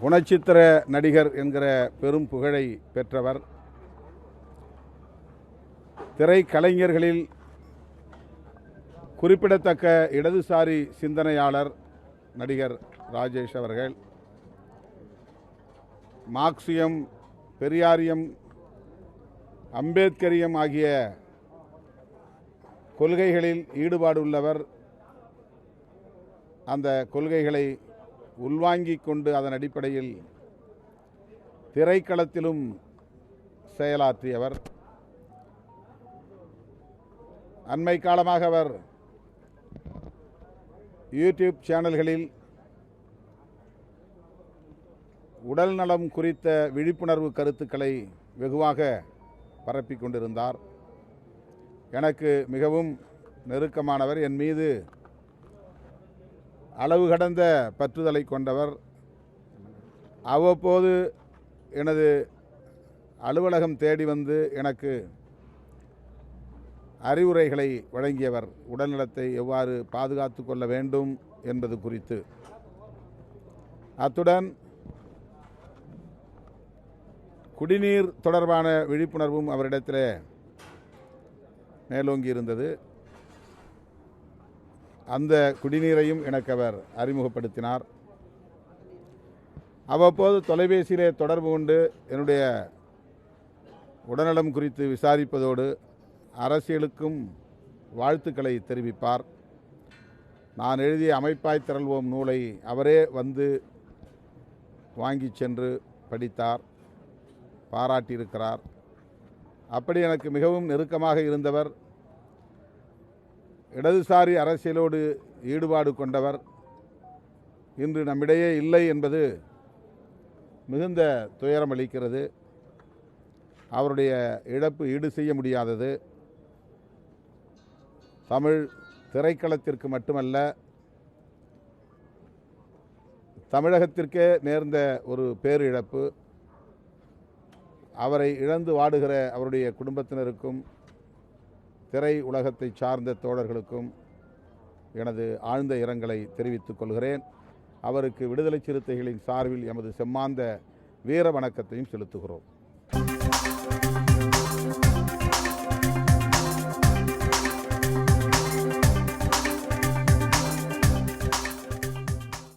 குணச்சித்திர நடிகர் என்கிற பெரும் புகழை பெற்றவர். திரைக்கலைஞர்களில் குறிப்பிடத்தக்க இடதுசாரி சிந்தனையாளர் நடிகர் ராஜேஷ் அவர்கள். மார்க்சியம், பெரியாரியம், அம்பேத்கரியம் ஆகிய கொள்கைகளில் ஈடுபாடு உள்ளவர். அந்த கொள்கைகளை உள்வாங்கிக் கொண்டு அதன் அடிப்படையில் திரைக்களத்திலும் செயலாற்றியவர். அண்மை காலமாக அவர் யூடியூப் சேனல்களில் உடல் நலம் குறித்த விழிப்புணர்வு கருத்துக்களை வெகுவாக பரப்பிக் கொண்டிருந்தார். எனக்கு மிகவும் நெருக்கமானவர், என் மீது அளவு கடந்த பற்றுதலை கொண்டவர். அவ்வப்போது எனது அலுவலகம் தேடி வந்து எனக்கு அறிவுரைகளை வழங்கியவர். உடல்நலத்தை எவ்வாறு பாதுகாத்து கொள்ள வேண்டும் என்பது குறித்து. அத்துடன் குடிநீர் தொடர்பான விழிப்புணர்வும் அவரிடத்தில் மேலோங்கி இருந்தது. அந்த குடிநீரையும் எனக்கு அவர் அறிமுகப்படுத்தினார். அவ்வப்போது தொலைபேசியிலே தொடர்பு கொண்டு என்னுடைய உடல்நலம் குறித்து விசாரிப்பதோடு அரசியலுக்கும் வாழ்த்துக்களை தெரிவிப்பார். நான் எழுதிய அமைப்பாய் திரள்வோம் நூலை அவரே வந்து வாங்கி சென்று படித்தார், பாராட்டியிருக்கிறார். அப்படி எனக்கு மிகவும் நெருக்கமாக இருந்தவர். இடதுசாரி அரசியலோடு ஈடுபாடு கொண்டவர் இன்று நம்மிடையே இல்லை என்பது மிகுந்த துயரம் அளிக்கிறது. அவருடைய இழப்பு ஈடு செய்ய முடியாதது. தமிழ் திரைக்களத்திற்கு மட்டுமல்ல, தமிழகத்திற்கே நேர்ந்த ஒரு பேரிழப்பு. அவரை இழந்து வாடுகிற அவருடைய குடும்பத்தினருக்கும் திரை உலகத்தை சார்ந்த தோழர்களுக்கும் எனது ஆழ்ந்த இரங்கலை தெரிவித்துக் கொள்கிறேன். அவருக்கு விடுதலை சிறுத்தைகளின் சார்பில் எமது செம்மாந்த வீர வணக்கத்தையும் செலுத்துகிறோம்.